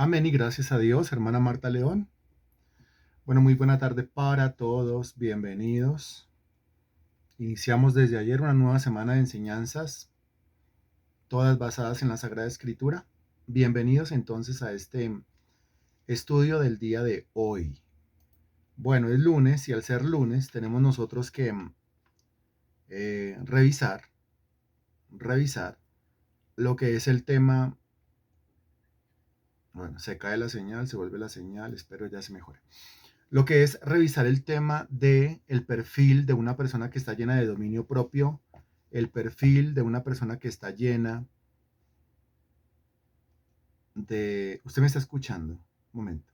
Amén y gracias a Dios, hermana Marta León. Bueno, muy buena tarde para todos, bienvenidos. Iniciamos desde ayer una nueva semana de enseñanzas, todas basadas en la Sagrada Escritura. Bienvenidos entonces a este estudio del día de hoy. Bueno, es lunes y al ser lunes tenemos nosotros que revisar lo que es el tema. Bueno, se cae la señal, se vuelve la señal, espero ya se mejore. Lo que es revisar el tema de el perfil de una persona que está llena de dominio propio, el perfil de una persona que está llena de... ¿Usted me está escuchando? Un momento.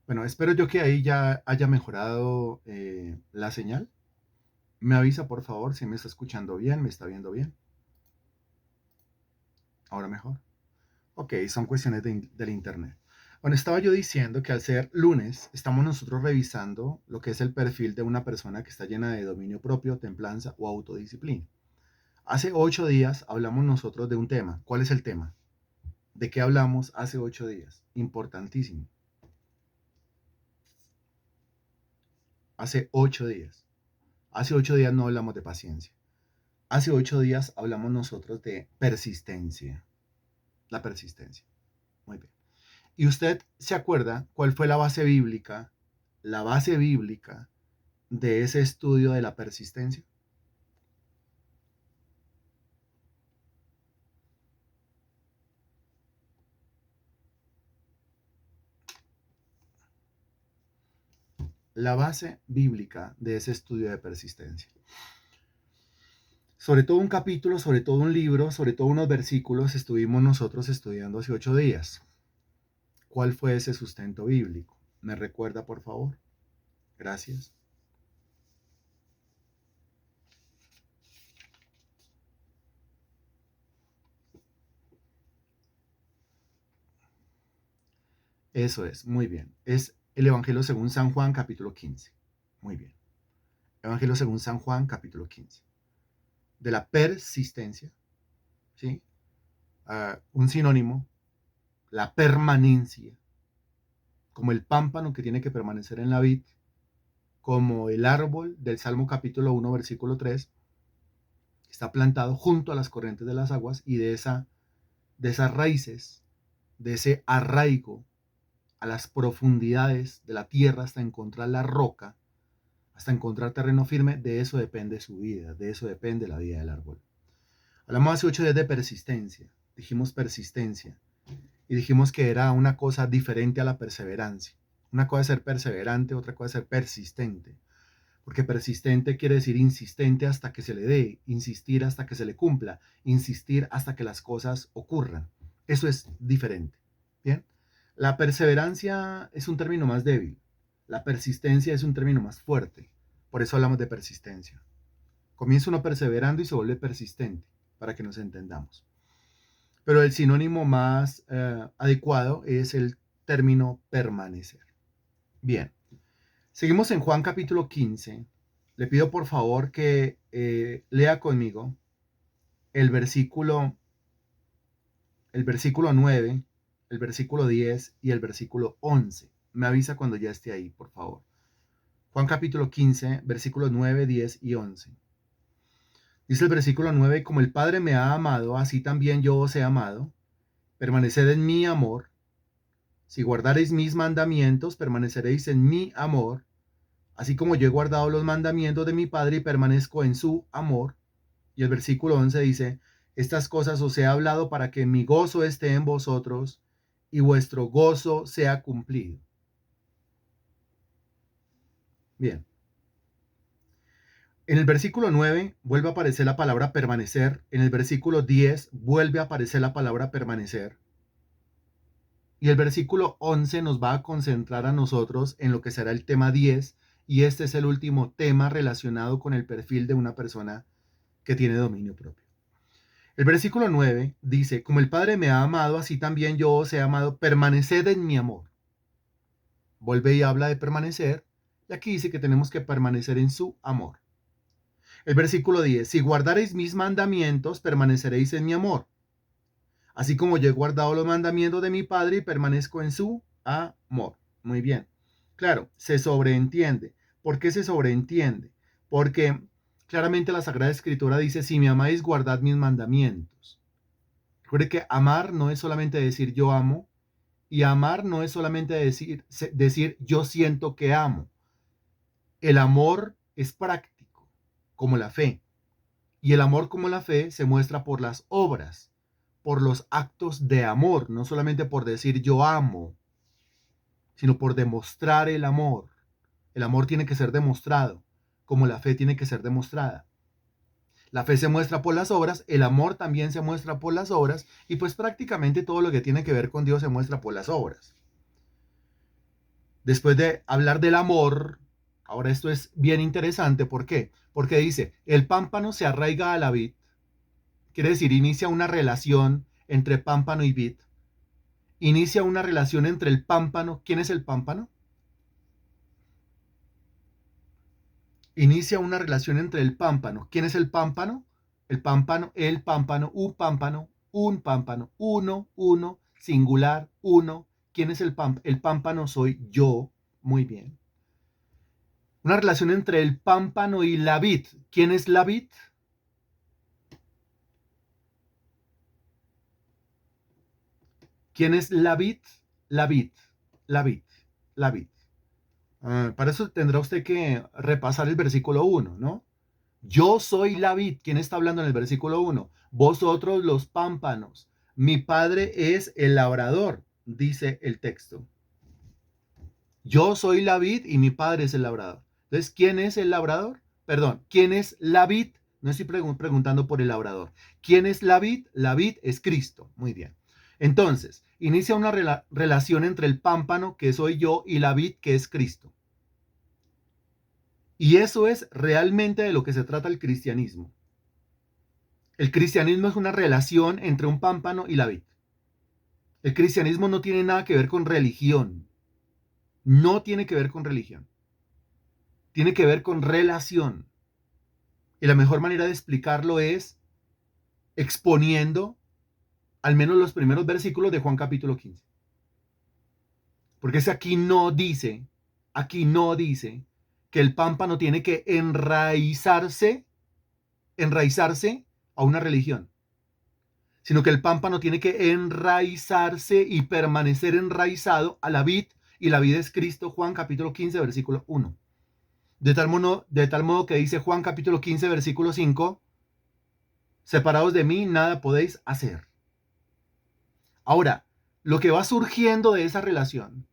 Bueno, espero yo que ahí ya haya mejorado la señal. Me avisa, por favor, si me está escuchando bien, me está viendo bien. Ahora mejor. Ok, son cuestiones del internet. Bueno, estaba yo diciendo que al ser lunes, estamos nosotros revisando lo que es el perfil de una persona que está llena de dominio propio, templanza o autodisciplina. Hace 8 días hablamos nosotros de un tema. ¿Cuál es el tema? ¿De qué hablamos hace 8 días? Importantísimo. Hace 8 días. Hace 8 días no hablamos de paciencia. Hace 8 días hablamos nosotros de persistencia. La persistencia. Muy bien. ¿Y usted se acuerda cuál fue la base bíblica? La base bíblica de ese estudio de la persistencia. La base bíblica de ese estudio de persistencia. Sobre todo un capítulo, sobre todo un libro, sobre todo unos versículos estuvimos nosotros estudiando hace 8 días. ¿Cuál fue ese sustento bíblico? ¿Me recuerda, por favor? Gracias. Eso es, muy bien. Es el Evangelio según San Juan, capítulo 15. Muy bien. Evangelio según San Juan, capítulo 15. De la persistencia, ¿sí? Un sinónimo, la permanencia, como el pámpano que tiene que permanecer en la vid, como el árbol del Salmo capítulo 1, versículo 3, está plantado junto a las corrientes de las aguas y de esas raíces, de ese arraigo a las profundidades de la tierra hasta encontrar la roca, hasta encontrar terreno firme, de eso depende su vida, de eso depende la vida del árbol. Hablamos hace 8 días de persistencia, dijimos persistencia, y dijimos que era una cosa diferente a la perseverancia. Una cosa es ser perseverante, otra cosa es ser persistente. Porque persistente quiere decir insistente hasta que se le dé, insistir hasta que se le cumpla, insistir hasta que las cosas ocurran. Eso es diferente. Bien. La perseverancia es un término más débil. La persistencia es un término más fuerte. Por eso hablamos de persistencia. Comienza uno perseverando y se vuelve persistente, para que nos entendamos. Pero el sinónimo más adecuado es el término permanecer. Bien, seguimos en Juan capítulo 15. Le pido por favor que lea conmigo el versículo, el versículo 9, el versículo 10 y el versículo 11. Me avisa cuando ya esté ahí, por favor. Juan capítulo 15, versículos 9, 10 y 11. Dice el versículo 9, como el Padre me ha amado, así también yo os he amado. Permaneced en mi amor. Si guardareis mis mandamientos, permaneceréis en mi amor, así como yo he guardado los mandamientos de mi Padre y permanezco en su amor. Y el versículo 11 dice, estas cosas os he hablado para que mi gozo esté en vosotros y vuestro gozo sea cumplido. Bien, En el versículo 9 vuelve a aparecer la palabra permanecer. En el versículo 10 vuelve a aparecer la palabra permanecer. Y el versículo 11 nos va a concentrar a nosotros en lo que será el tema 10. Y este es el último tema relacionado con el perfil de una persona que tiene dominio propio. El versículo 9 dice, como el Padre me ha amado, así también yo os he amado, permaneced en mi amor. Vuelve y habla de permanecer. Y aquí dice que tenemos que permanecer en su amor. El versículo 10, si guardareis mis mandamientos, permaneceréis en mi amor. Así como yo he guardado los mandamientos de mi Padre y permanezco en su amor. Muy bien. Claro, se sobreentiende. ¿Por qué se sobreentiende? Porque claramente la Sagrada Escritura dice, si me amáis, guardad mis mandamientos. Recuerde que amar no es solamente decir yo amo, y amar no es solamente decir yo siento que amo. El amor es práctico, como la fe. Y el amor como la fe se muestra por las obras, por los actos de amor, no solamente por decir yo amo, sino por demostrar el amor. El amor tiene que ser demostrado, como la fe tiene que ser demostrada. La fe se muestra por las obras, el amor también se muestra por las obras, y pues prácticamente todo lo que tiene que ver con Dios se muestra por las obras. Después de hablar del amor, ahora esto es bien interesante, ¿por qué? Porque dice, el pámpano se arraiga a la vid, quiere decir, inicia una relación entre pámpano y vid, inicia una relación entre el pámpano, ¿quién es el pámpano? Inicia una relación entre el pámpano, ¿quién es el pámpano? Un pámpano, uno, singular, uno, ¿quién es el pámpano? El pámpano soy yo, muy bien. Una relación entre el pámpano y la vid. ¿Quién es la vid? ¿Quién es la vid? La vid, la vid, la vid. Para eso tendrá usted que repasar el versículo 1, ¿no? Yo soy la vid. ¿Quién está hablando en el versículo 1? Vosotros los pámpanos. Mi padre es el labrador, dice el texto. Yo soy la vid y mi padre es el labrador. Entonces, ¿quién es el labrador? Perdón, ¿quién es la vid? No estoy preguntando por el labrador. ¿Quién es la vid? La vid es Cristo. Muy bien. Entonces, inicia una relación entre el pámpano, que soy yo, y la vid, que es Cristo. Y eso es realmente de lo que se trata el cristianismo. El cristianismo es una relación entre un pámpano y la vid. El cristianismo no tiene nada que ver con religión. No tiene que ver con religión. Tiene que ver con relación. Y la mejor manera de explicarlo es exponiendo al menos los primeros versículos de Juan capítulo 15. Porque es aquí no dice que el pámpano tiene que enraizarse a una religión, sino que el pámpano tiene que enraizarse y permanecer enraizado a la vid, y la vid es Cristo, Juan capítulo 15, versículo 1. De tal modo que dice Juan capítulo 15, versículo 5, separados de mí, nada podéis hacer. Ahora, lo que va surgiendo de esa relación,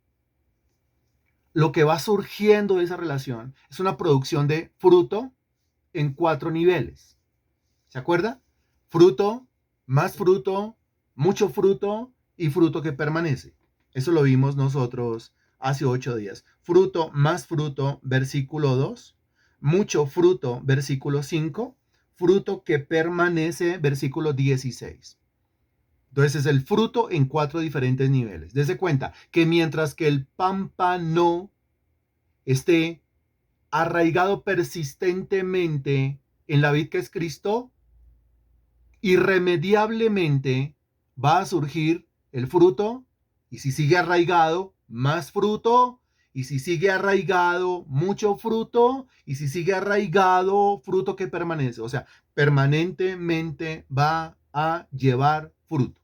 es una producción de fruto en 4 niveles. ¿Se acuerda? Fruto, más fruto, mucho fruto y fruto que permanece. Eso lo vimos nosotros hace 8 días. Fruto más fruto, versículo 2. Mucho fruto, versículo 5. Fruto que permanece, versículo 16. Entonces es el fruto en 4 diferentes niveles. Dese cuenta que mientras que el pámpano esté arraigado persistentemente en la vid que es Cristo, irremediablemente va a surgir el fruto, y si sigue arraigado, más fruto, y si sigue arraigado, mucho fruto, y si sigue arraigado, fruto que permanece. O sea, permanentemente va a llevar fruto.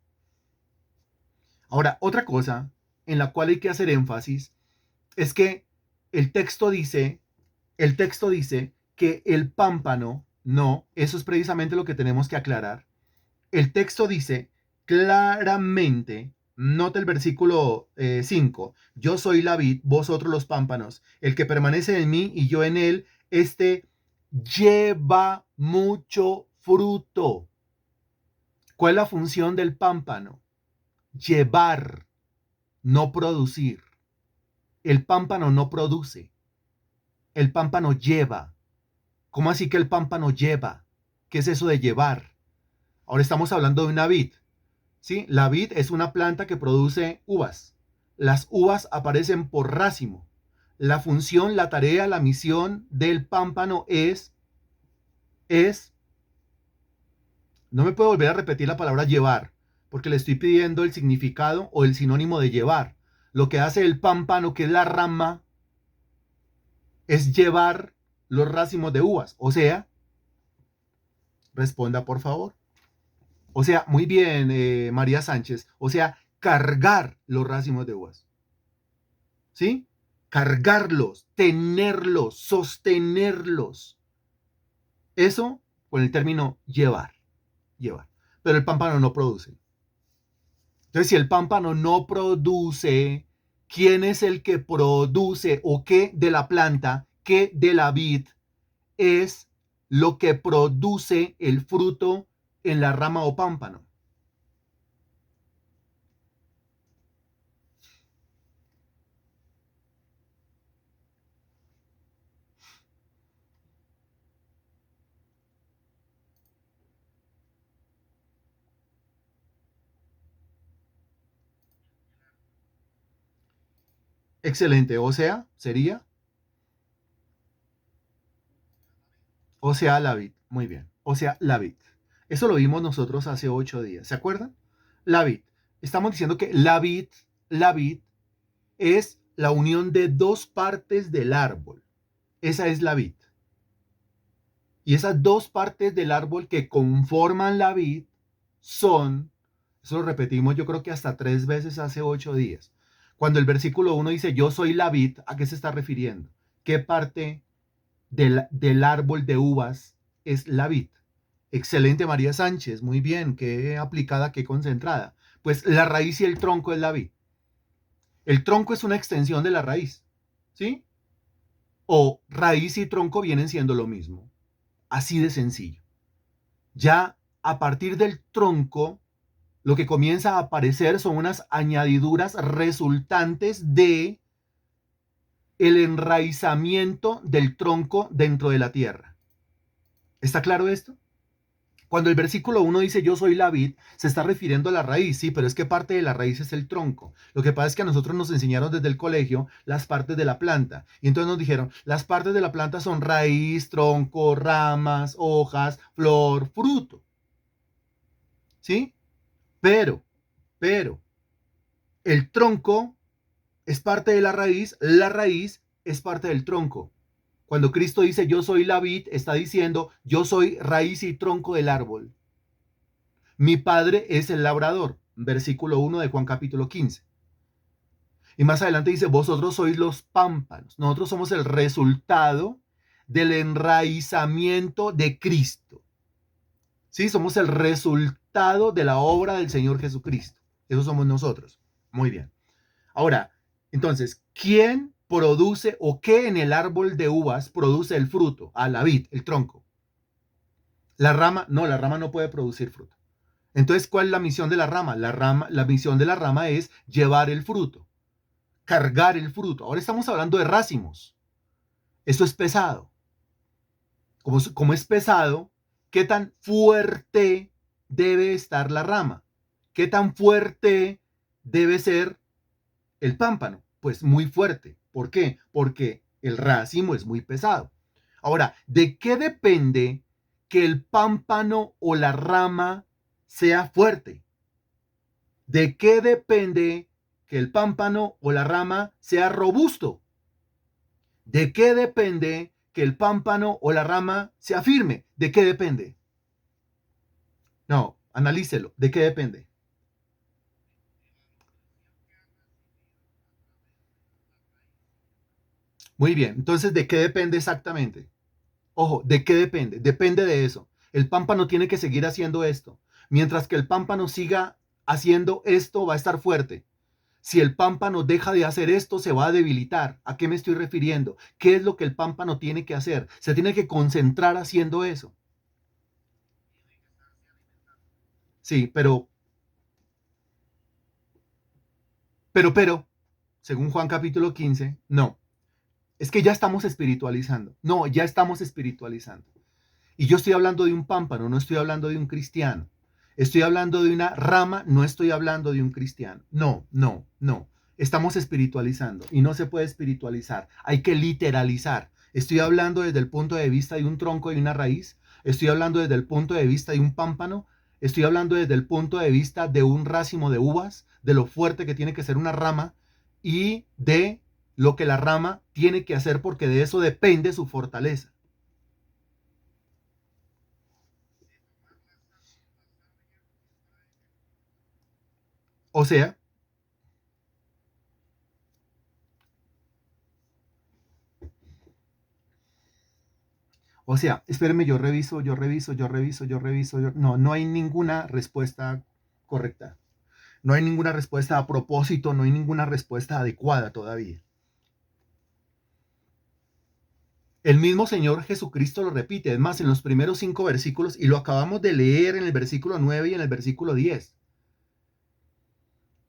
Ahora, otra cosa en la cual hay que hacer énfasis es que el texto dice que el pámpano, no, eso es precisamente lo que tenemos que aclarar. El texto dice claramente, nota el versículo 5, yo soy la vid, vosotros los pámpanos, el que permanece en mí y yo en él, este lleva mucho fruto. ¿Cuál es la función del pámpano? Llevar, no producir. El pámpano no produce. El pámpano lleva. ¿Cómo así que el pámpano lleva? ¿Qué es eso de llevar? Ahora estamos hablando de una vid. ¿Sí? La vid es una planta que produce uvas. Las uvas aparecen por racimo. La función, la tarea, la misión del pámpano no me puedo volver a repetir la palabra llevar, porque le estoy pidiendo el significado o el sinónimo de llevar. Lo que hace el pámpano, que es la rama, es llevar los racimos de uvas. O sea, responda por favor. O sea, muy bien, María Sánchez. O sea, cargar los racimos de uvas. ¿Sí? Cargarlos, tenerlos, sostenerlos. Eso con el término llevar. Llevar. Pero el pámpano no produce. Entonces, si el pámpano no produce, ¿quién es el que produce o qué de la planta, qué de la vid es lo que produce el fruto en la rama o pámpano? Excelente. O sea, sería, o sea, la vid. Muy bien. O sea, la vid. Eso lo vimos nosotros hace 8 días. ¿Se acuerdan? La vid. Estamos diciendo que la vid es la unión de dos partes del árbol. Esa es la vid. Y esas dos partes del árbol que conforman la vid son, eso lo repetimos yo creo que hasta 3 veces hace 8 días. Cuando el versículo 1 dice yo soy la vid, ¿a qué se está refiriendo? ¿Qué parte del árbol de uvas es la vid? Excelente, María Sánchez, muy bien, qué aplicada, qué concentrada. Pues la raíz y el tronco es la vid. El tronco es una extensión de la raíz, ¿sí? O raíz y tronco vienen siendo lo mismo. Así de sencillo. Ya a partir del tronco, lo que comienza a aparecer son unas añadiduras resultantes de el enraizamiento del tronco dentro de la tierra. ¿Está claro esto? Cuando el versículo 1 dice yo soy la vid, se está refiriendo a la raíz, sí, pero es que parte de la raíz es el tronco. Lo que pasa es que a nosotros nos enseñaron desde el colegio las partes de la planta. Y entonces nos dijeron, las partes de la planta son raíz, tronco, ramas, hojas, flor, fruto. ¿Sí? Pero, el tronco es parte de la raíz es parte del tronco. Cuando Cristo dice yo soy la vid, está diciendo yo soy raíz y tronco del árbol. Mi padre es el labrador, versículo 1 de Juan capítulo 15. Y más adelante dice, vosotros sois los pámpanos. Nosotros somos el resultado del enraizamiento de Cristo. Sí, somos el resultado de la obra del Señor Jesucristo. Eso somos nosotros. Muy bien. Ahora, entonces, ¿quién produce o qué en el árbol de uvas produce el fruto? A la vid, el tronco. La rama no puede producir fruto. Entonces, ¿cuál es la misión de la rama? La misión de la rama es llevar el fruto, cargar el fruto. Ahora estamos hablando de racimos. Eso es pesado. Como es pesado, ¿qué tan fuerte debe estar la rama? ¿Qué tan fuerte debe ser el pámpano? Pues muy fuerte. ¿Por qué? Porque el racimo es muy pesado. Ahora, ¿de qué depende que el pámpano o la rama sea fuerte? ¿De qué depende que el pámpano o la rama sea robusto? ¿De qué depende que el pámpano o la rama sea firme? ¿De qué depende? No, analícelo. ¿De qué depende? Muy bien. Entonces, ¿de qué depende exactamente? Ojo, ¿de qué depende? Depende de eso. El pámpano tiene que seguir haciendo esto. Mientras que el pámpano siga haciendo esto, va a estar fuerte. Si el pámpano deja de hacer esto, se va a debilitar. ¿A qué me estoy refiriendo? ¿Qué es lo que el pámpano tiene que hacer? Se tiene que concentrar haciendo eso. Sí, pero, según Juan capítulo 15, no. Es que ya estamos espiritualizando. No, ya estamos espiritualizando. Y yo estoy hablando de un pámpano, no estoy hablando de un cristiano. Estoy hablando de una rama, no estoy hablando de un cristiano. No, no, no. Estamos espiritualizando y no se puede espiritualizar. Hay que literalizar. Estoy hablando desde el punto de vista de un tronco y una raíz. Estoy hablando desde el punto de vista de un pámpano. Estoy hablando desde el punto de vista de un racimo de uvas, de lo fuerte que tiene que ser una rama y de lo que la rama tiene que hacer porque de eso depende su fortaleza. O sea, espéreme, yo reviso. No, no hay ninguna respuesta correcta. No hay ninguna respuesta a propósito, no hay ninguna respuesta adecuada todavía. El mismo Señor Jesucristo lo repite, es más, en los primeros 5 versículos, y lo acabamos de leer en el versículo 9 y en el versículo 10.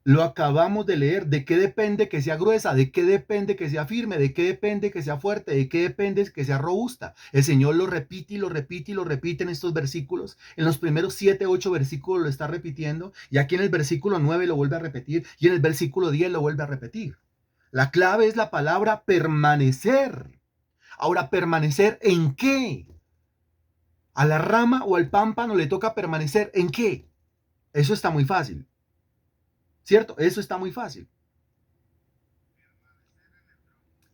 Lo acabamos de leer. ¿De qué depende que sea gruesa? ¿De qué depende que sea firme? ¿De qué depende que sea fuerte? ¿De qué depende que sea robusta? El Señor lo repite y lo repite y lo repite en estos versículos. En los primeros 7, 8 versículos lo está repitiendo. Y aquí en el versículo 9 lo vuelve a repetir. Y en el versículo 10 lo vuelve a repetir. La clave es la palabra permanecer. Ahora, ¿permanecer en qué? ¿A la rama o al pámpano le toca permanecer en qué? Eso está muy fácil. ¿Cierto? Eso está muy fácil.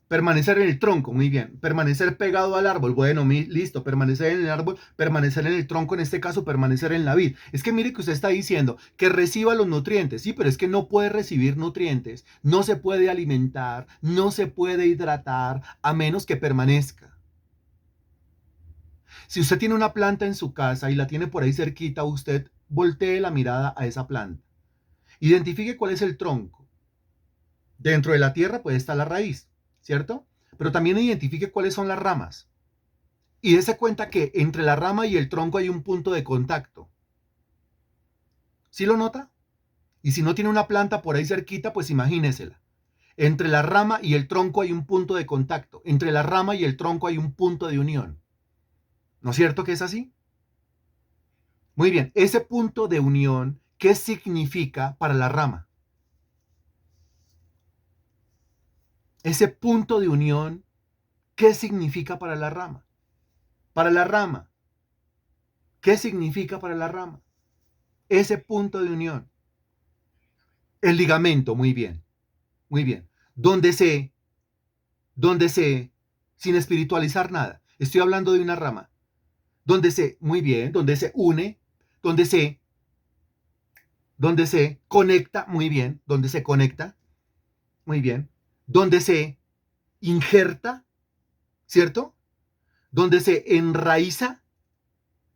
Permanecer en el tronco, muy bien. Permanecer pegado al árbol, bueno, listo. Permanecer en el árbol, permanecer en el tronco, en este caso, permanecer en la vid. Es que mire que usted está diciendo que reciba los nutrientes, sí, pero es que no puede recibir nutrientes, no se puede alimentar, no se puede hidratar a menos que permanezca. Si usted tiene una planta en su casa y la tiene por ahí cerquita, usted voltee la mirada a esa planta. Identifique cuál es el tronco. Dentro de la tierra puede estar la raíz, ¿cierto? Pero también identifique cuáles son las ramas. Y dése cuenta que entre la rama y el tronco hay un punto de contacto. ¿Sí lo nota? Y si no tiene una planta por ahí cerquita, pues imagínesela. Entre la rama y el tronco hay un punto de contacto. Entre la rama y el tronco hay un punto de unión. ¿No es cierto que es así? Muy bien, ese punto de unión, ¿qué significa para la rama? Ese punto de unión, ¿qué significa para la rama? Para la rama, ¿qué significa para la rama? Ese punto de unión. El ligamento, muy bien, muy bien. Donde se, donde se, sin espiritualizar nada, estoy hablando de una rama, donde se, muy bien, donde se une, donde se, donde se conecta, muy bien, donde se conecta, muy bien, donde se injerta, ¿cierto? Donde se enraiza,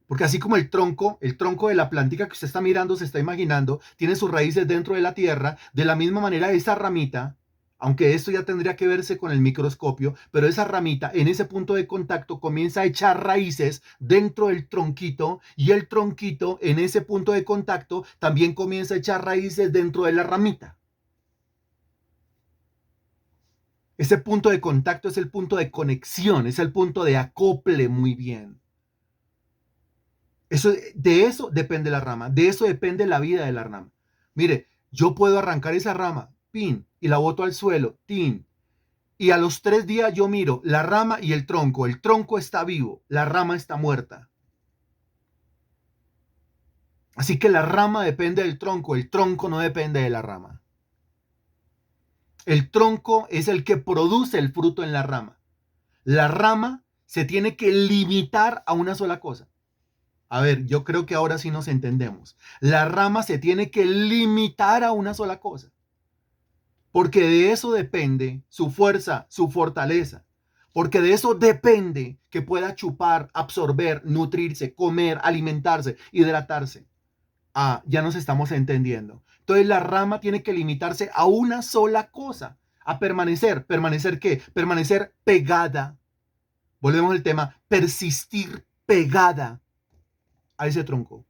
porque así como el tronco de la plántica que usted está mirando, se está imaginando, tiene sus raíces dentro de la tierra, de la misma manera esa ramita, aunque esto ya tendría que verse con el microscopio, pero esa ramita en ese punto de contacto comienza a echar raíces dentro del tronquito y el tronquito en ese punto de contacto también comienza a echar raíces dentro de la ramita. Ese punto de contacto es el punto de conexión, es el punto de acople muy bien. De eso depende la rama, de eso depende la vida de la rama. Mire, yo puedo arrancar esa rama, pin, y la boto al suelo, tin, y a los 3 días yo miro la rama y el tronco está vivo, la rama está muerta. Así que la rama depende del tronco, el tronco no depende de la rama. El tronco es el que produce el fruto en la rama. La rama se tiene que limitar a una sola cosa. A ver, yo creo que ahora sí nos entendemos. La rama se tiene que limitar a una sola cosa, porque de eso depende su fuerza, su fortaleza, porque de eso depende que pueda chupar, absorber, nutrirse, comer, alimentarse, hidratarse. Ah, ya nos estamos entendiendo. Entonces la rama tiene que limitarse a una sola cosa, a permanecer. ¿Permanecer qué? Permanecer pegada. Volvemos al tema, persistir pegada a ese tronco.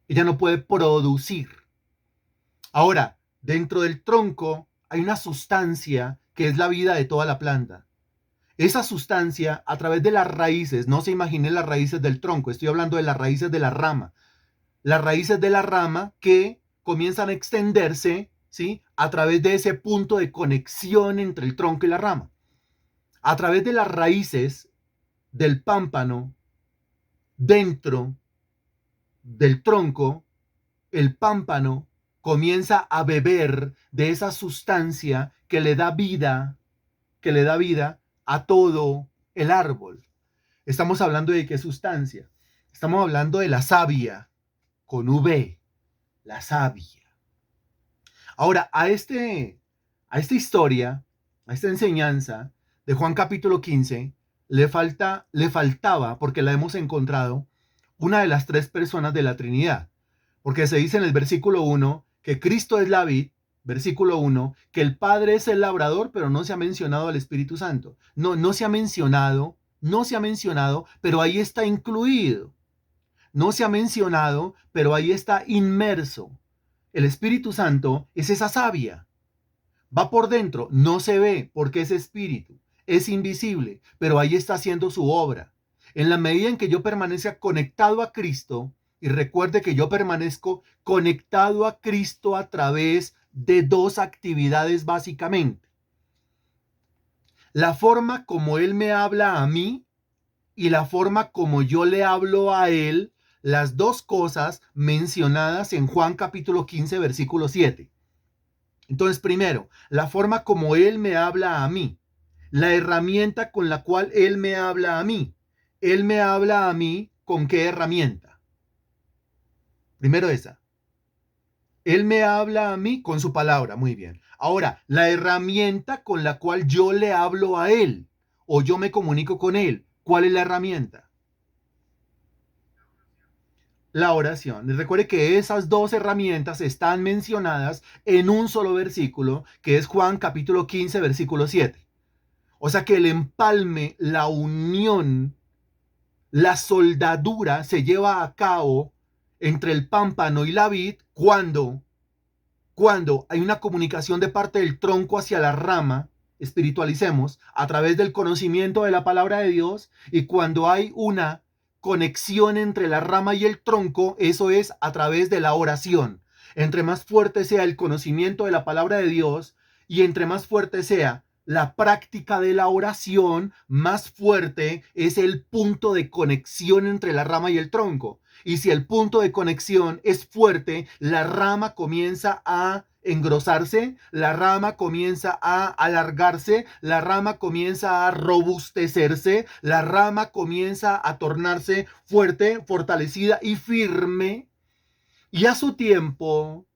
Ella no puede producir. Ahora, dentro del tronco hay una sustancia que es la vida de toda la planta. Esa sustancia, a través de las raíces, no se imaginen las raíces del tronco, estoy hablando de las raíces de la rama. Las raíces de la rama que comienzan a extenderse, ¿sí? A través de ese punto de conexión entre el tronco y la rama. A través de las raíces del pámpano, dentro del tronco, el pámpano comienza a beber de esa sustancia que le da vida a todo el árbol. Estamos hablando de qué sustancia. Estamos hablando de la savia, con V, la savia. Ahora, a esta historia, a esta enseñanza de Juan capítulo 15, le faltaba, porque la hemos encontrado, una de las tres personas de la Trinidad. Porque se dice en el versículo 1 que Cristo es la vid, versículo 1, que el Padre es el labrador, pero no se ha mencionado al Espíritu Santo. No se ha mencionado, pero ahí está incluido. No se ha mencionado, pero ahí está inmerso. El Espíritu Santo es esa savia. Va por dentro, no se ve porque es espíritu, es invisible, pero ahí está haciendo su obra. En la medida en que yo permanezca conectado a Cristo, y recuerde que yo permanezco conectado a Cristo a través de dos actividades básicamente. La forma como Él me habla a mí y la forma como yo le hablo a Él, las dos cosas mencionadas en Juan capítulo 15, versículo 7. Entonces, primero, la forma como Él me habla a mí, la herramienta con la cual Él me habla a mí. Él me habla a mí ¿con qué herramienta? Primero esa. Él me habla a mí con su palabra, muy bien. Ahora, la herramienta con la cual yo le hablo a Él o yo me comunico con Él, ¿cuál es la herramienta? La oración. Y recuerde que esas dos herramientas están mencionadas en un solo versículo, que es Juan capítulo 15, versículo 7. O sea que el empalme, la unión, la soldadura se lleva a cabo entre el pámpano y la vid cuando hay una comunicación de parte del tronco hacia la rama, espiritualicemos, a través del conocimiento de la palabra de Dios, y cuando hay una conexión entre la rama y el tronco, eso es a través de la oración. Entre más fuerte sea el conocimiento de la palabra de Dios y entre más fuerte sea la práctica de la oración, más fuerte es el punto de conexión entre la rama y el tronco. Y si el punto de conexión es fuerte, la rama comienza a engrosarse, la rama comienza a alargarse, la rama comienza a robustecerse, la rama comienza a tornarse fuerte, fortalecida y firme. Y a su tiempo,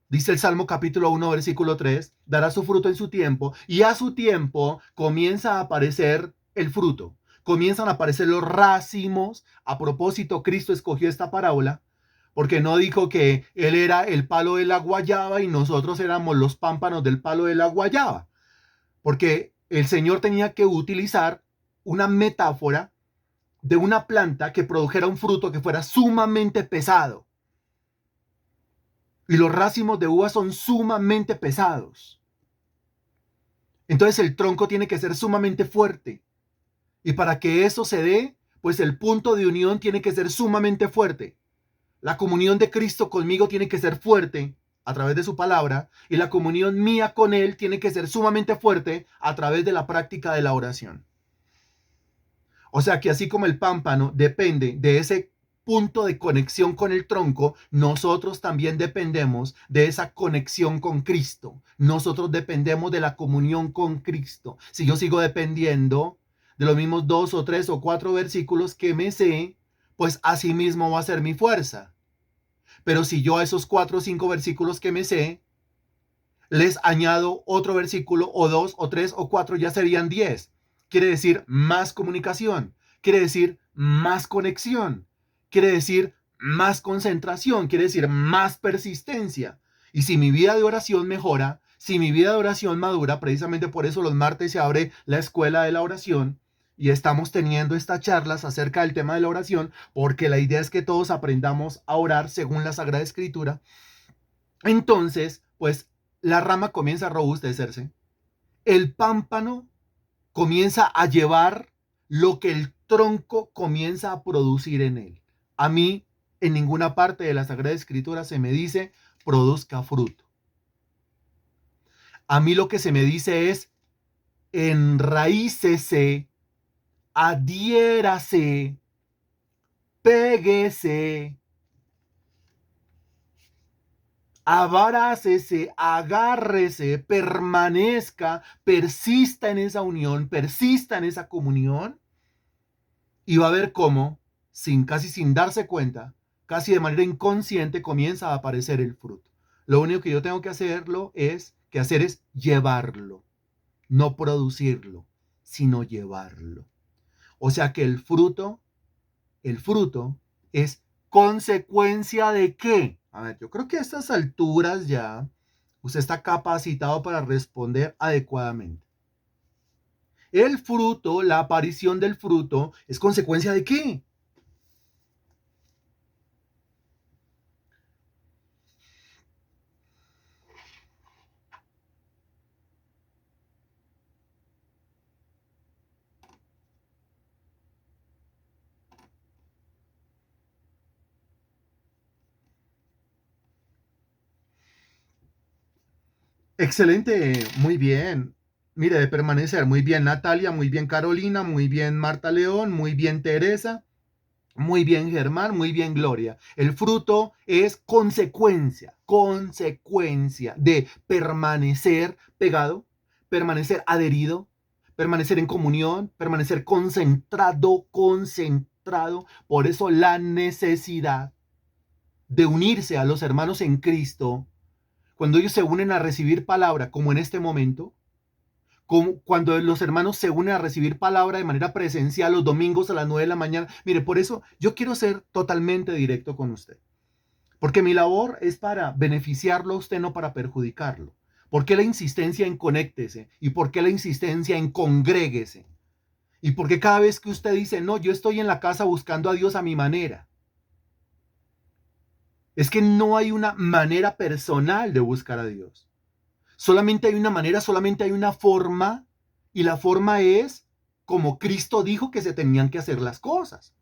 dice el Salmo capítulo 1, versículo 3, dará su fruto en su tiempo, y a su tiempo comienza a aparecer el fruto. Comienzan a aparecer los racimos. A propósito, Cristo escogió esta parábola porque no dijo que Él era el palo de la guayaba y nosotros éramos los pámpanos del palo de la guayaba. Porque el Señor tenía que utilizar una metáfora de una planta que produjera un fruto que fuera sumamente pesado. Y los racimos de uva son sumamente pesados. Entonces el tronco tiene que ser sumamente fuerte. Y para que eso se dé, pues el punto de unión tiene que ser sumamente fuerte. La comunión de Cristo conmigo tiene que ser fuerte a través de su palabra y la comunión mía con Él tiene que ser sumamente fuerte a través de la práctica de la oración. O sea que así como el pámpano depende de ese punto de conexión con el tronco, nosotros también dependemos de esa conexión con Cristo. Nosotros dependemos de la comunión con Cristo. Si yo sigo dependiendo de los mismos 2 o 3 o 4 versículos que me sé, pues así mismo va a ser mi fuerza. Pero si yo a esos 4 o 5 versículos que me sé, les añado otro versículo o 2 o 3 o 4, ya serían 10. Quiere decir más comunicación, quiere decir más conexión, quiere decir más concentración, quiere decir más persistencia. Y si mi vida de oración mejora, si mi vida de oración madura, precisamente por eso los martes se abre la escuela de la oración y estamos teniendo estas charlas acerca del tema de la oración, porque la idea es que todos aprendamos a orar según la Sagrada Escritura. Entonces, pues la rama comienza a robustecerse, el pámpano comienza a llevar lo que el tronco comienza a producir en él. A mí, en ninguna parte de la Sagrada Escritura se me dice produzca fruto. A mí lo que se me dice es enraícese, adhiérase, péguese, abrácese, agárrese, permanezca, persista en esa unión, persista en esa comunión, y va a ver cómo, casi sin darse cuenta, casi de manera inconsciente, comienza a aparecer el fruto. Lo único que yo tengo que hacer es llevarlo, no producirlo, sino llevarlo. O sea que el fruto es consecuencia de ¿qué? A ver, yo creo que a estas alturas ya usted está capacitado para responder adecuadamente. El fruto, la aparición del fruto, ¿es consecuencia de qué? Excelente, muy bien. Mire, de permanecer, muy bien Natalia, muy bien Carolina, muy bien Marta León, muy bien Teresa, muy bien Germán, muy bien Gloria. El fruto es consecuencia de permanecer pegado, permanecer adherido, permanecer en comunión, permanecer concentrado. Por eso la necesidad de unirse a los hermanos en Cristo, cuando ellos se unen a recibir palabra, como en este momento, como cuando los hermanos se unen a recibir palabra de manera presencial los domingos a las 9 de la mañana. Mire, por eso yo quiero ser totalmente directo con usted. Porque mi labor es para beneficiarlo a usted, no para perjudicarlo. ¿Por qué la insistencia en conéctese? ¿Y por qué la insistencia en congréguese? ¿Y por qué cada vez que usted dice, no, yo estoy en la casa buscando a Dios a mi manera? Es que no hay una manera personal de buscar a Dios. Solamente hay una manera, solamente hay una forma, y la forma es como Cristo dijo que se tenían que hacer las cosas.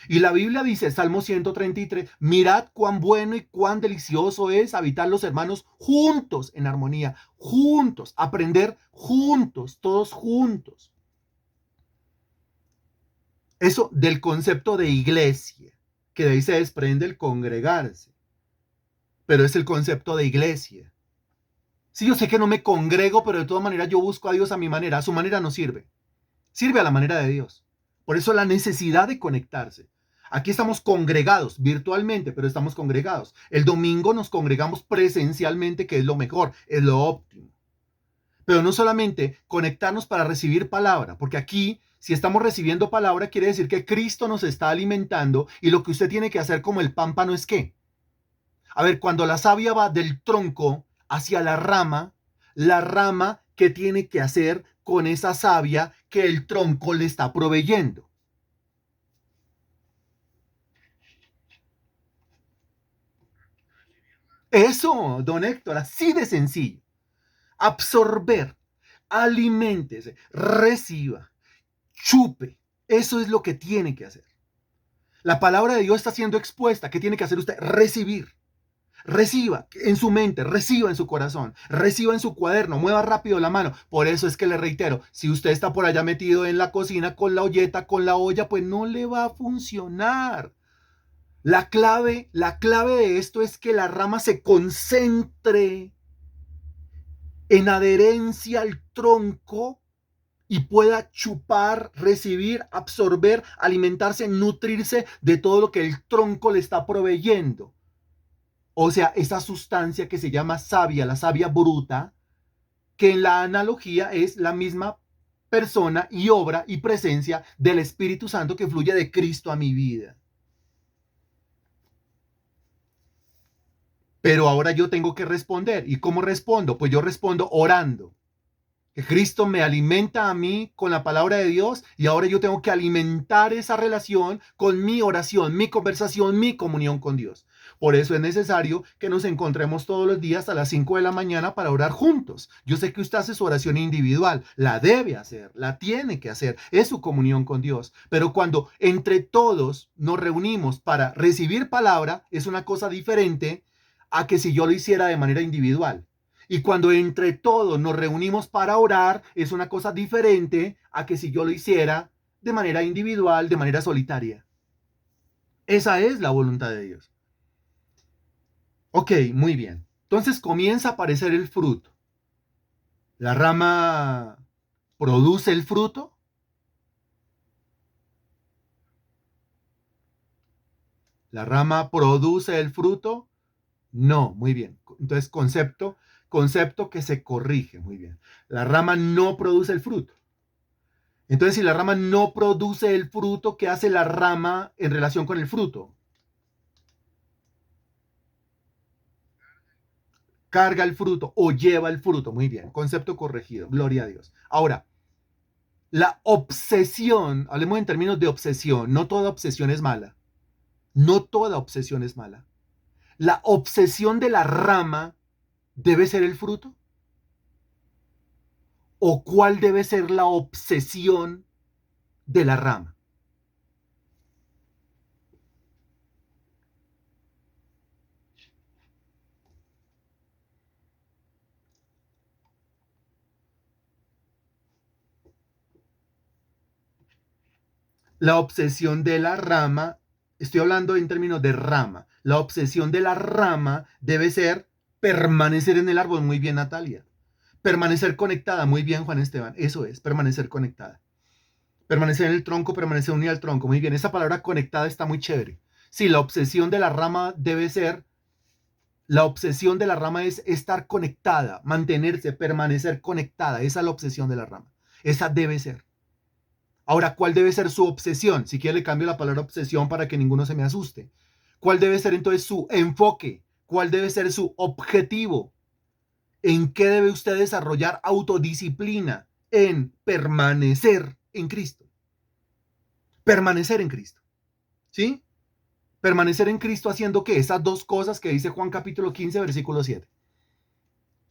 Y la Biblia dice, Salmo 133, mirad cuán bueno y cuán delicioso es habitar los hermanos juntos en armonía, juntos, aprender juntos, todos juntos. Eso del concepto de iglesia, que de ahí se desprende el congregarse, pero es el concepto de iglesia. Sí, yo sé que no me congrego, pero de todas maneras yo busco a Dios a mi manera. A su manera no sirve. Sirve a la manera de Dios. Por eso la necesidad de conectarse. Aquí estamos congregados virtualmente, pero estamos congregados. El domingo nos congregamos presencialmente, que es lo mejor, es lo óptimo. Pero no solamente conectarnos para recibir palabra, porque aquí, si estamos recibiendo palabra, quiere decir que Cristo nos está alimentando y lo que usted tiene que hacer como el pámpano es ¿qué? A ver, cuando la savia va del tronco hacia la rama, ¿qué tiene que hacer con esa savia que el tronco le está proveyendo? Eso, don Héctor, así de sencillo. Absorber, aliméntese, reciba, chupe. Eso es lo que tiene que hacer. La palabra de Dios está siendo expuesta. ¿Qué tiene que hacer usted? Recibir. Reciba en su mente, reciba en su corazón, reciba en su cuaderno, mueva rápido la mano. Por eso es que le reitero, si usted está por allá metido en la cocina con la olleta, con la olla, pues no le va a funcionar. La clave de esto es que la rama se concentre en adherencia al tronco y pueda chupar, recibir, absorber, alimentarse, nutrirse de todo lo que el tronco le está proveyendo. O sea, esa sustancia que se llama savia, la savia bruta, que en la analogía es la misma persona y obra y presencia del Espíritu Santo que fluye de Cristo a mi vida. Pero ahora yo tengo que responder. ¿Y cómo respondo? Pues yo respondo orando. Que Cristo me alimenta a mí con la palabra de Dios y ahora yo tengo que alimentar esa relación con mi oración, mi conversación, mi comunión con Dios. Por eso es necesario que nos encontremos todos los días a las 5 de la mañana para orar juntos. Yo sé que usted hace su oración individual, la debe hacer, la tiene que hacer, es su comunión con Dios. Pero cuando entre todos nos reunimos para recibir palabra, es una cosa diferente a que si yo lo hiciera de manera individual. Y cuando entre todos nos reunimos para orar, es una cosa diferente a que si yo lo hiciera de manera individual, de manera solitaria. Esa es la voluntad de Dios. Ok, muy bien. Entonces comienza a aparecer el fruto. La rama produce el fruto. La rama produce el fruto. No, muy bien. Entonces concepto que se corrige. Muy bien. La rama no produce el fruto. Entonces, si la rama no produce el fruto, ¿qué hace la rama en relación con el fruto? Carga el fruto o lleva el fruto. Muy bien, concepto corregido. Gloria a Dios. Ahora, la obsesión, hablemos en términos de obsesión. No toda obsesión es mala. No toda obsesión es mala. La obsesión de la rama debe ser el fruto. ¿O cuál debe ser la obsesión de la rama? La obsesión de la rama, estoy hablando en términos de rama, la obsesión de la rama debe ser permanecer en el árbol. Muy bien, Natalia. Permanecer conectada. Muy bien, Juan Esteban. Eso es, permanecer conectada. Permanecer en el tronco, permanecer unida al tronco. Muy bien, esa palabra conectada está muy chévere. Sí, la obsesión de la rama debe ser, la obsesión de la rama es estar conectada, mantenerse, permanecer conectada. Esa es la obsesión de la rama. Esa debe ser. Ahora, ¿cuál debe ser su obsesión? Si quiere, le cambio la palabra obsesión para que ninguno se me asuste. ¿Cuál debe ser entonces su enfoque? ¿Cuál debe ser su objetivo? ¿En qué debe usted desarrollar autodisciplina? En permanecer en Cristo. Permanecer en Cristo. ¿Sí? Permanecer en Cristo haciendo que esas dos cosas que dice Juan capítulo 15, versículo 7.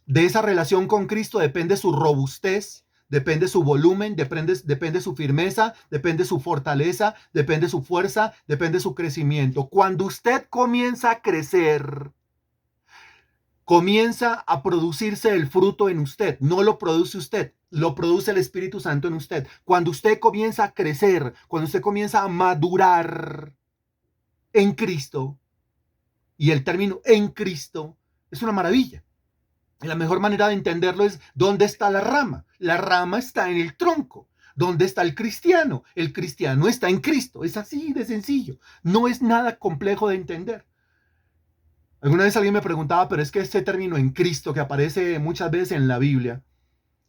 De esa relación con Cristo depende su robustez, depende su volumen, depende su firmeza, depende su fortaleza, depende su fuerza, depende su crecimiento. Cuando usted comienza a crecer, comienza a producirse el fruto en usted. No lo produce usted, lo produce el Espíritu Santo en usted. Cuando usted comienza a crecer, cuando usted comienza a madurar en Cristo, y el término en Cristo es una maravilla. Y la mejor manera de entenderlo es dónde está la rama. La rama está en el tronco. ¿Dónde está el cristiano? El cristiano está en Cristo. Es así de sencillo. No es nada complejo de entender. Alguna vez alguien me preguntaba, pero es que este término en Cristo que aparece muchas veces en la Biblia,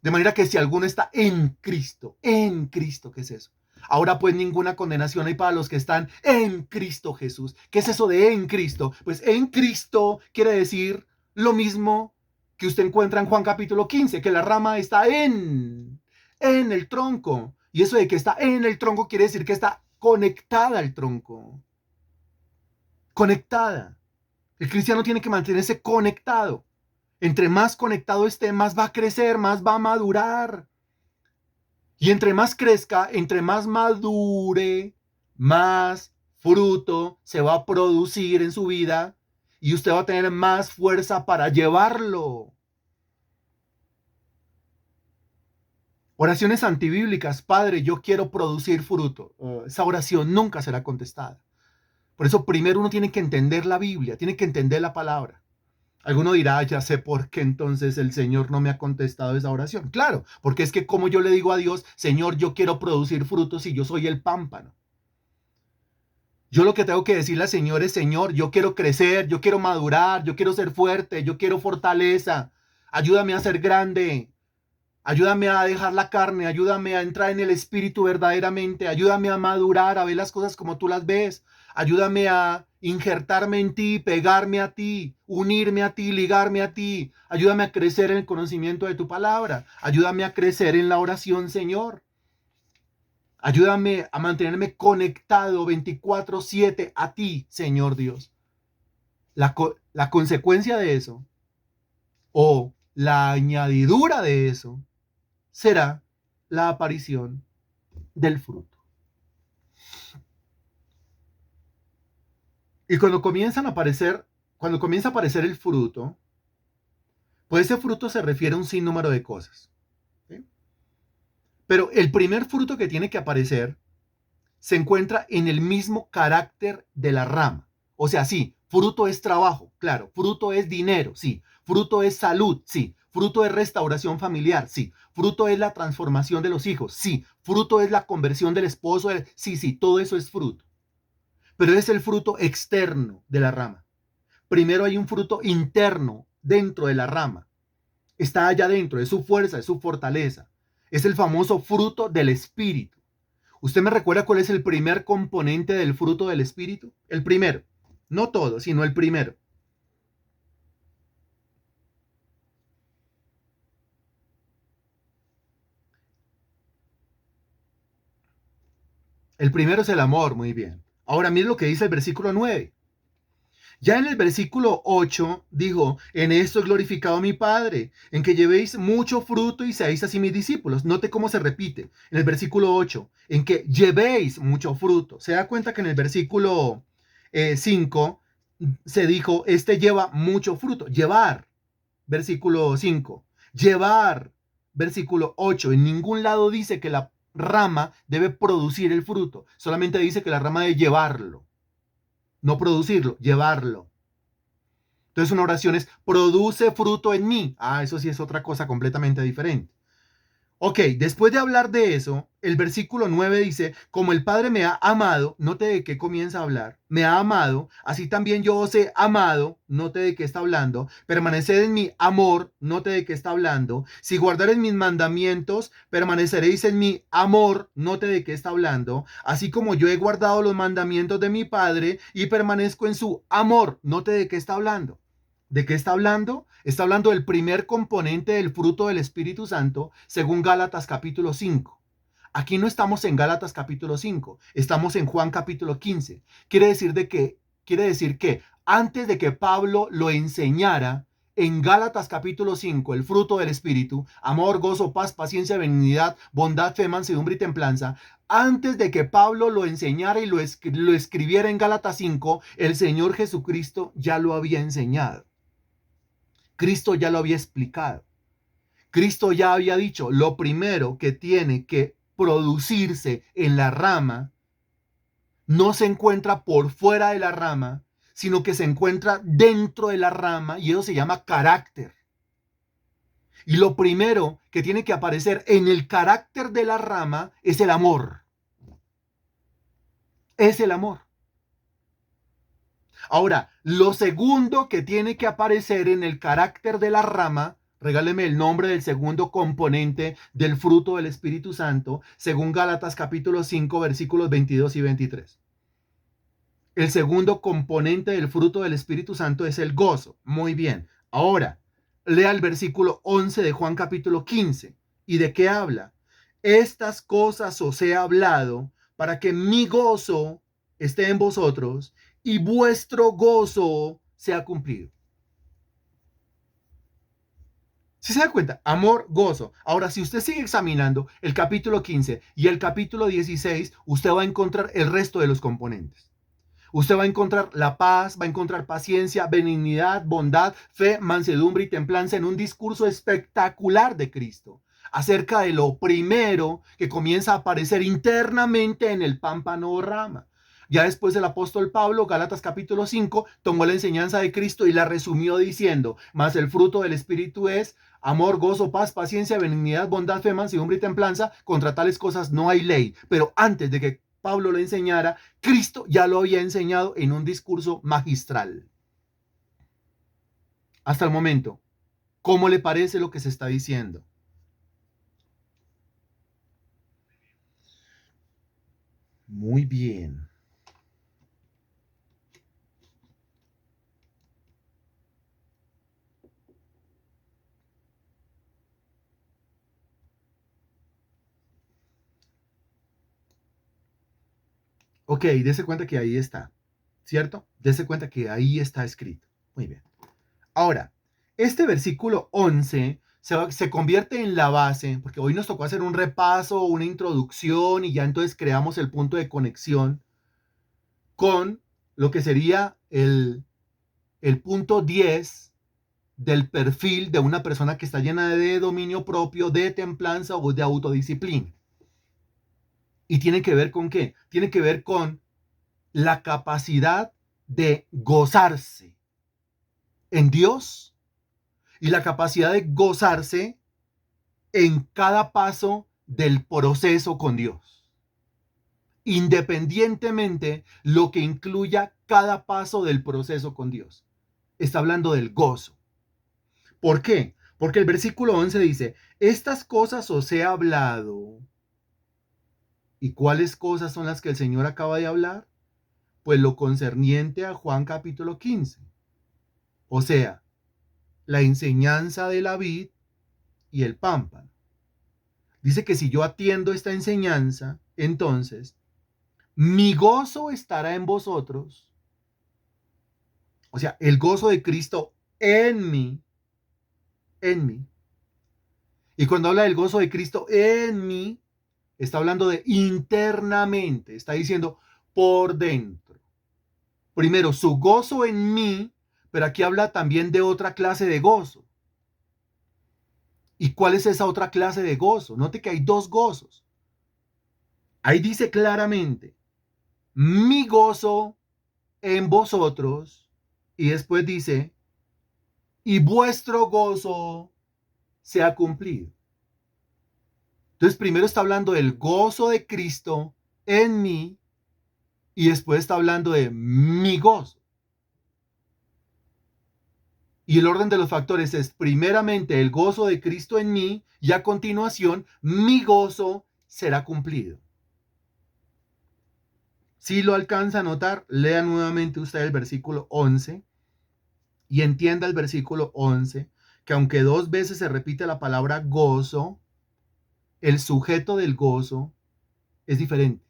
de manera que si alguno está en Cristo, ¿qué es eso? Ahora pues ninguna condenación hay para los que están en Cristo Jesús. ¿Qué es eso de en Cristo? Pues en Cristo quiere decir lo mismo que usted encuentra en Juan capítulo 15, que la rama está en el tronco. Y eso de que está en el tronco quiere decir que está conectada al tronco. Conectada. El cristiano tiene que mantenerse conectado. Entre más conectado esté, más va a crecer, más va a madurar. Y entre más crezca, entre más madure, más fruto se va a producir en su vida y usted va a tener más fuerza para llevarlo. Oraciones antibíblicas, Padre, yo quiero producir fruto. Esa oración nunca será contestada. Por eso primero uno tiene que entender la Biblia, tiene que entender la palabra. Alguno dirá, ya sé por qué entonces el Señor no me ha contestado esa oración. Claro, porque es que como yo le digo a Dios, Señor, yo quiero producir frutos y yo soy el pámpano. Yo lo que tengo que decirle al Señor es, Señor, yo quiero crecer, yo quiero madurar, yo quiero ser fuerte, yo quiero fortaleza. Ayúdame a ser grande. Ayúdame a dejar la carne, ayúdame a entrar en el espíritu verdaderamente, ayúdame a madurar, a ver las cosas como tú las ves, ayúdame a injertarme en ti, pegarme a ti, unirme a ti, ligarme a ti, ayúdame a crecer en el conocimiento de tu palabra, ayúdame a crecer en la oración, Señor. Ayúdame a mantenerme conectado 24/7 a ti, Señor Dios. La consecuencia de eso, o la añadidura de eso, será la aparición del fruto. Y cuando comienza a aparecer el fruto, pues ese fruto se refiere a un sinnúmero de cosas. ¿Sí? Pero el primer fruto que tiene que aparecer se encuentra en el mismo carácter de la rama. O sea, sí, fruto es trabajo, claro, fruto es dinero, sí, fruto es salud, sí, fruto es restauración familiar, sí, fruto es la transformación de los hijos, sí, fruto es la conversión del esposo, sí, sí, todo eso es fruto. Pero es el fruto externo de la rama. Primero hay un fruto interno dentro de la rama. Está allá adentro, es su fuerza, es su fortaleza. Es el famoso fruto del espíritu. ¿Usted me recuerda cuál es el primer componente del fruto del espíritu? El primero. No todo, sino el primero. El primero es el amor, muy bien. Ahora mire lo que dice el versículo 9. Ya en el versículo 8 dijo, en esto es glorificado mi Padre, en que llevéis mucho fruto y seáis así mis discípulos. Note cómo se repite en el versículo 8, en que llevéis mucho fruto. Se da cuenta que en el versículo 5 se dijo, este lleva mucho fruto. Llevar, versículo 5. Llevar, versículo 8. En ningún lado dice que la rama debe producir el fruto. Solamente dice que la rama debe llevarlo. No producirlo, llevarlo. Entonces una oración es, produce fruto en mí. Ah, eso sí es otra cosa completamente diferente. Ok, después de hablar de eso, el versículo 9 dice, como el Padre me ha amado, note de qué comienza a hablar, me ha amado, así también yo os he amado, note de qué está hablando, permaneced en mi amor, note de qué está hablando, si guardareis mis mandamientos, permaneceréis en mi amor, note de qué está hablando, así como yo he guardado los mandamientos de mi Padre y permanezco en su amor, note de qué está hablando. ¿De qué está hablando? Está hablando del primer componente del fruto del Espíritu Santo, según Gálatas capítulo 5. Aquí no estamos en Gálatas capítulo 5, estamos en Juan capítulo 15. Quiere decir que antes de que Pablo lo enseñara, en Gálatas capítulo 5, el fruto del Espíritu, amor, gozo, paz, paciencia, benignidad, bondad, fe, mansedumbre y templanza, antes de que Pablo lo enseñara y lo escribiera en Gálatas 5, el Señor Jesucristo ya lo había enseñado. Cristo ya lo había explicado. Cristo ya había dicho, lo primero que tiene que producirse en la rama no se encuentra por fuera de la rama, sino que se encuentra dentro de la rama y eso se llama carácter. Y lo primero que tiene que aparecer en el carácter de la rama es el amor. Es el amor. Ahora, lo segundo que tiene que aparecer en el carácter de la rama, regáleme el nombre del segundo componente del fruto del Espíritu Santo, según Gálatas capítulo 5, versículos 22 y 23. El segundo componente del fruto del Espíritu Santo es el gozo. Muy bien. Ahora, lea el versículo 11 de Juan capítulo 15. ¿Y de qué habla? Estas cosas os he hablado para que mi gozo esté en vosotros y vuestro gozo sea cumplido. Si se da cuenta, amor, gozo. Ahora, si usted sigue examinando el capítulo 15 y el capítulo 16, usted va a encontrar el resto de los componentes. Usted va a encontrar la paz, va a encontrar paciencia, benignidad, bondad, fe, mansedumbre y templanza en un discurso espectacular de Cristo acerca de lo primero que comienza a aparecer internamente en el pámpano o rama. Ya después el apóstol Pablo, Gálatas capítulo 5, tomó la enseñanza de Cristo y la resumió diciendo, mas el fruto del Espíritu es amor, gozo, paz, paciencia, benignidad, bondad, fe, mansedumbre y templanza. Contra tales cosas no hay ley. Pero antes de que Pablo lo enseñara, Cristo ya lo había enseñado en un discurso magistral. Hasta el momento, ¿cómo le parece lo que se está diciendo? Muy bien. Ok, dése cuenta que ahí está, ¿cierto? Dese cuenta que ahí está escrito. Muy bien. Ahora, este versículo 11 se convierte en la base, porque hoy nos tocó hacer un repaso, una introducción y ya entonces creamos el punto de conexión con lo que sería el punto 10 del perfil de una persona que está llena de dominio propio, de templanza o de autodisciplina. ¿Y tiene que ver con qué? Tiene que ver con la capacidad de gozarse en Dios y la capacidad de gozarse en cada paso del proceso con Dios, independientemente lo que incluya cada paso del proceso con Dios. Está hablando del gozo. ¿Por qué? Porque el versículo 11 dice, estas cosas os he hablado. ¿Y cuáles cosas son las que el Señor acaba de hablar? Pues lo concerniente a Juan capítulo 15. O sea, la enseñanza de la vid y el pámpano. Dice que si yo atiendo esta enseñanza, entonces mi gozo estará en vosotros. O sea, el gozo de Cristo en mí, en mí. Y cuando habla del gozo de Cristo en mí, está hablando de internamente, está diciendo por dentro. Primero, su gozo en mí, pero aquí habla también de otra clase de gozo. ¿Y cuál es esa otra clase de gozo? Note que hay dos gozos. Ahí dice claramente, mi gozo en vosotros, y después dice, y vuestro gozo se ha cumplido. Entonces, primero está hablando del gozo de Cristo en mí, y después está hablando de mi gozo. Y el orden de los factores es primeramente el gozo de Cristo en mí y a continuación mi gozo será cumplido. Si lo alcanza a notar, lea nuevamente usted el versículo 11 y entienda el versículo 11, que aunque dos veces se repite la palabra gozo, el sujeto del gozo es diferente.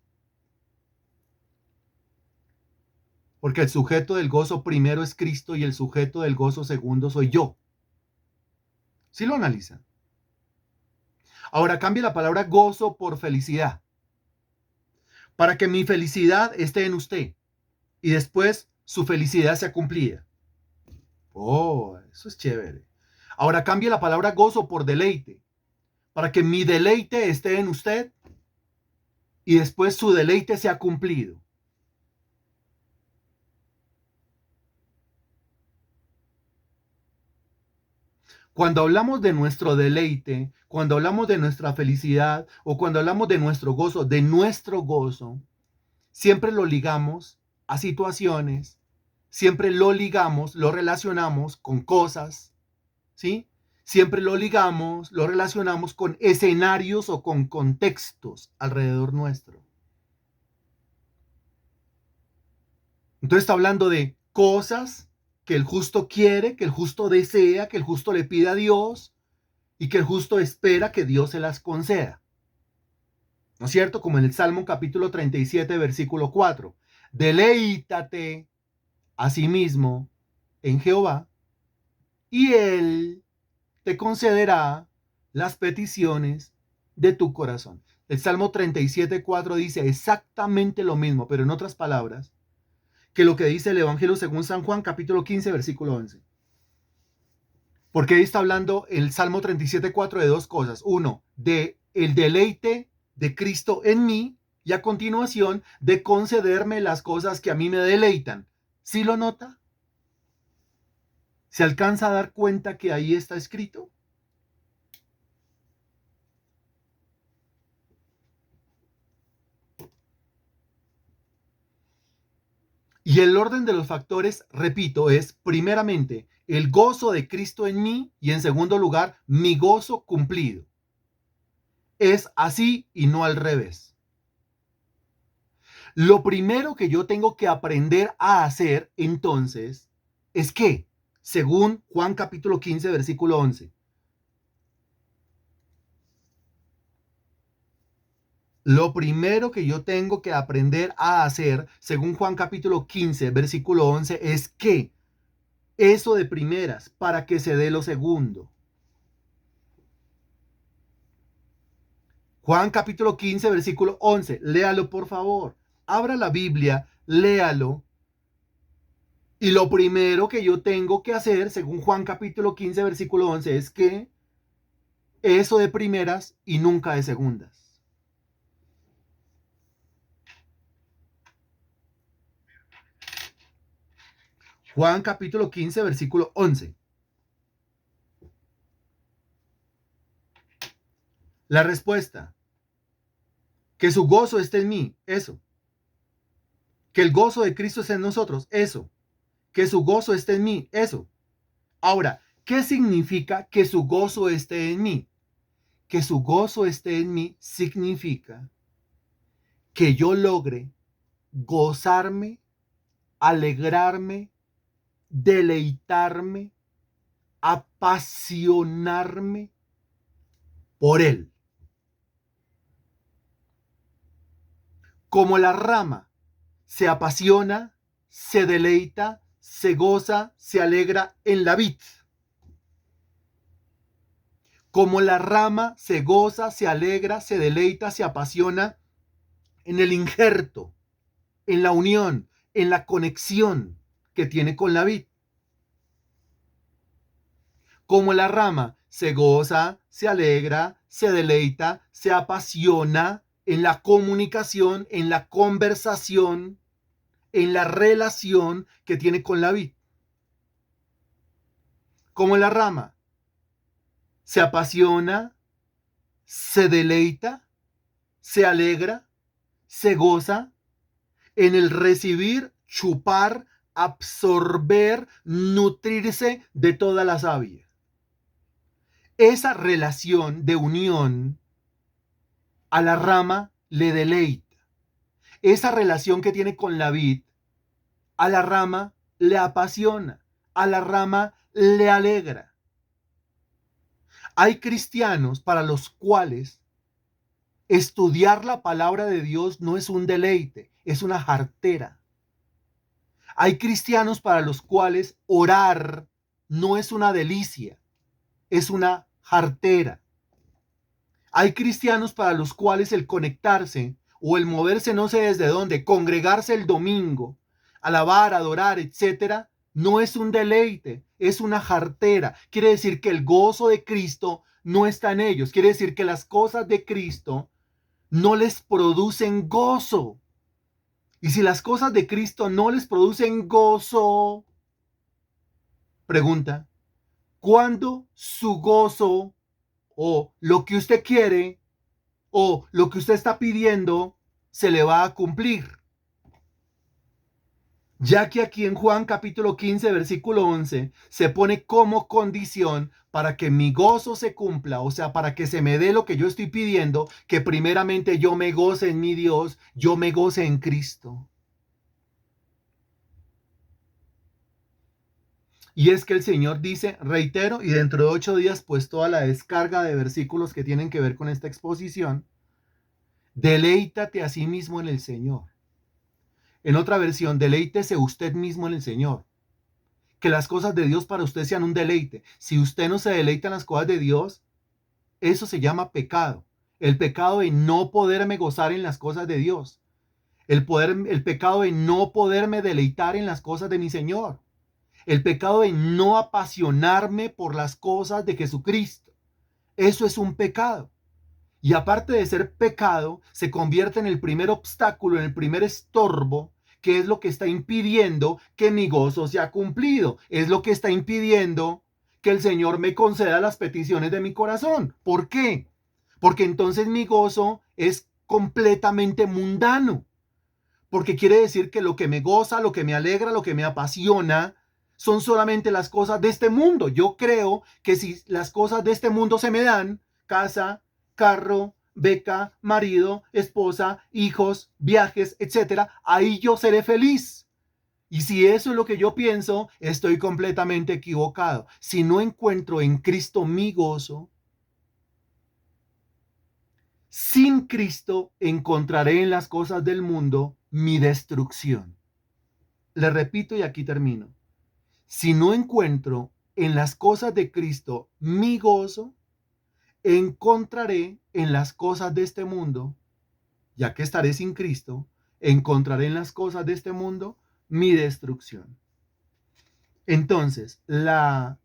Porque el sujeto del gozo primero es Cristo y el sujeto del gozo segundo soy yo. ¿Sí lo analiza? Ahora cambia la palabra gozo por felicidad. Para que mi felicidad esté en usted y después su felicidad sea cumplida. Oh, eso es chévere. Ahora cambia la palabra gozo por deleite. Para que mi deleite esté en usted y después su deleite sea cumplido. Cuando hablamos de nuestro deleite, cuando hablamos de nuestra felicidad o cuando hablamos de nuestro gozo, siempre lo ligamos a situaciones, siempre lo ligamos, lo relacionamos con cosas, ¿sí? Siempre lo ligamos, lo relacionamos con escenarios o con contextos alrededor nuestro. Entonces está hablando de cosas que el justo quiere, que el justo desea, que el justo le pide a Dios y que el justo espera que Dios se las conceda. ¿No es cierto? Como en el Salmo capítulo 37, versículo 4. Deleítate a sí mismo en Jehová y Él te concederá las peticiones de tu corazón. El Salmo 37, 4 dice exactamente lo mismo, pero en otras palabras, que lo que dice el Evangelio según San Juan, capítulo 15, versículo 11. Porque ahí está hablando el Salmo 37, 4 de dos cosas. Uno, de el deleite de Cristo en mí y a continuación de concederme las cosas que a mí me deleitan. ¿Sí lo nota? ¿Se alcanza a dar cuenta que ahí está escrito? Y el orden de los factores, repito, es primeramente el gozo de Cristo en mí y en segundo lugar mi gozo cumplido. Es así y no al revés. Lo primero que yo tengo que aprender a hacer entonces es que, según Juan capítulo 15, versículo 11, lo primero que yo tengo que aprender a hacer, según Juan capítulo 15, versículo 11, es que eso de primeras, para que se dé lo segundo. Juan capítulo 15, versículo 11, léalo por favor. Abra la Biblia, léalo. Y lo primero que yo tengo que hacer, según Juan capítulo 15, versículo 11, es que eso de primeras y nunca de segundas. Juan capítulo 15, versículo 11. La respuesta, que su gozo esté en mí, eso. Que el gozo de Cristo esté en nosotros, eso. Que su gozo esté en mí, eso. Ahora, ¿qué significa que su gozo esté en mí? Que su gozo esté en mí significa que yo logre gozarme, alegrarme, deleitarme, apasionarme por Él. Como la rama se apasiona, se deleita, se goza, se alegra en la vid. Como la rama se goza, se alegra, se deleita, se apasiona en el injerto, en la unión, en la conexión que tiene con la vid. Como la rama se goza, se alegra, se deleita, se apasiona en la comunicación, en la conversación, en la relación que tiene con la vid. Como la rama se apasiona, se deleita, se alegra, se goza en el recibir, chupar, absorber, nutrirse de toda la savia. Esa relación de unión a la rama le deleita. Esa relación que tiene con la vid a la rama le apasiona, a la rama le alegra. Hay cristianos para los cuales estudiar la palabra de Dios no es un deleite, es una jartera. Hay cristianos para los cuales orar no es una delicia, es una jartera. Hay cristianos para los cuales el conectarse o el moverse no sé desde dónde, congregarse el domingo, alabar, adorar, etcétera, no es un deleite, es una jartera. Quiere decir que el gozo de Cristo no está en ellos. Quiere decir que las cosas de Cristo no les producen gozo. Y si las cosas de Cristo no les producen gozo, pregunta, ¿cuándo su gozo o lo que usted quiere o lo que usted está pidiendo se le va a cumplir? Ya que aquí en Juan capítulo 15, versículo 11, se pone como condición para que mi gozo se cumpla, o sea, para que se me dé lo que yo estoy pidiendo, que primeramente yo me goce en mi Dios, yo me goce en Cristo. Y es que el Señor dice, reitero, y dentro de 8 días, pues toda la descarga de versículos que tienen que ver con esta exposición, deleítate a sí mismo en el Señor. En otra versión, deleítese usted mismo en el Señor. Que las cosas de Dios para usted sean un deleite. Si usted no se deleita en las cosas de Dios, eso se llama pecado. El pecado de no poderme gozar en las cosas de Dios. El pecado de no poderme deleitar en las cosas de mi Señor. El pecado de no apasionarme por las cosas de Jesucristo. Eso es un pecado. Y aparte de ser pecado, se convierte en el primer obstáculo, en el primer estorbo, que es lo que está impidiendo que mi gozo sea cumplido. Es lo que está impidiendo que el Señor me conceda las peticiones de mi corazón. ¿Por qué? Porque entonces mi gozo es completamente mundano. Porque quiere decir que lo que me goza, lo que me alegra, lo que me apasiona, son solamente las cosas de este mundo. Yo creo que si las cosas de este mundo se me dan, casa, carro, beca, marido, esposa, hijos, viajes, etcétera, ahí yo seré feliz. Y si eso es lo que yo pienso, estoy completamente equivocado. Si no encuentro en Cristo mi gozo, sin Cristo encontraré en las cosas del mundo mi destrucción. Le repito y aquí termino. Si no encuentro en las cosas de Cristo mi gozo, encontraré en las cosas de este mundo, ya que estaré sin Cristo, encontraré en las cosas de este mundo mi destrucción. Entonces, la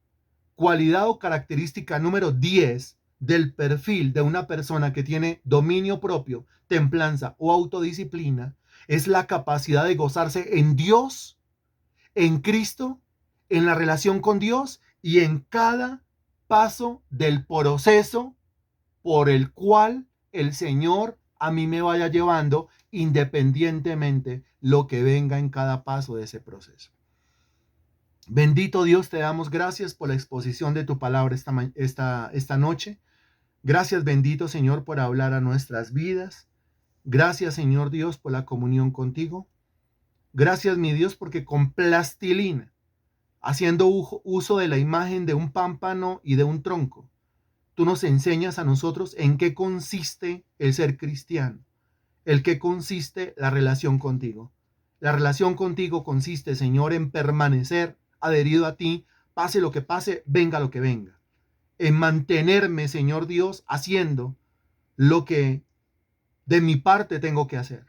cualidad o característica número 10 del perfil de una persona que tiene dominio propio, templanza o autodisciplina es la capacidad de gozarse en Dios, en Cristo, en la relación con Dios y en cada paso del proceso por el cual el Señor a mí me vaya llevando, independientemente lo que venga en cada paso de ese proceso. Bendito Dios, te damos gracias por la exposición de tu palabra esta noche. Gracias, bendito Señor, por hablar a nuestras vidas. Gracias, Señor Dios, por la comunión contigo. Gracias, mi Dios, porque con plastilina, haciendo uso de la imagen de un pámpano y de un tronco, tú nos enseñas a nosotros en qué consiste el ser cristiano, en qué consiste la relación contigo. La relación contigo consiste, Señor, en permanecer adherido a ti, pase lo que pase, venga lo que venga. En mantenerme, Señor Dios, haciendo lo que de mi parte tengo que hacer.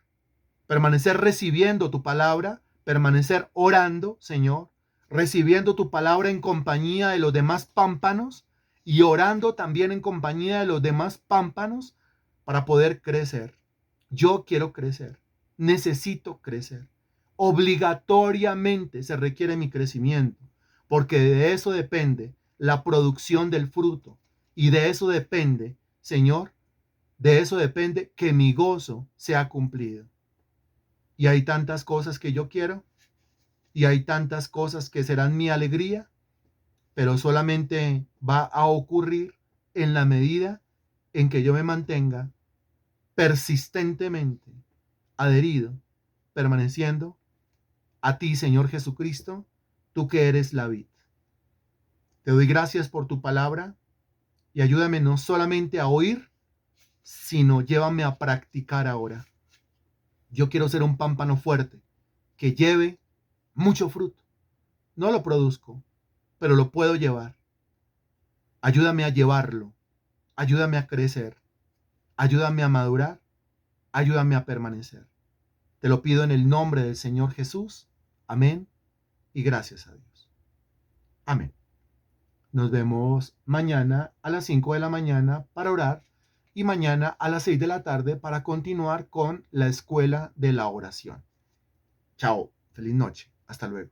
Permanecer recibiendo tu palabra, permanecer orando, Señor, recibiendo tu palabra en compañía de los demás pámpanos y orando también en compañía de los demás pámpanos para poder crecer. Yo quiero crecer, necesito crecer. Obligatoriamente se requiere mi crecimiento, porque de eso depende la producción del fruto y de eso depende, Señor, de eso depende que mi gozo sea cumplido. Y hay tantas cosas que yo quiero y hay tantas cosas que serán mi alegría, pero solamente va a ocurrir en la medida en que yo me mantenga persistentemente adherido, permaneciendo a ti, Señor Jesucristo, tú que eres la vid. Te doy gracias por tu palabra y ayúdame no solamente a oír, sino llévame a practicar ahora. Yo quiero ser un pámpano fuerte que lleve mucho fruto. No lo produzco, pero lo puedo llevar. Ayúdame a llevarlo. Ayúdame a crecer. Ayúdame a madurar. Ayúdame a permanecer. Te lo pido en el nombre del Señor Jesús. Amén. Y gracias a Dios. Amén. Nos vemos mañana a las 5 de la mañana para orar y mañana a las 6 de la tarde para continuar con la escuela de la oración. Chao. Feliz noche. Hasta luego.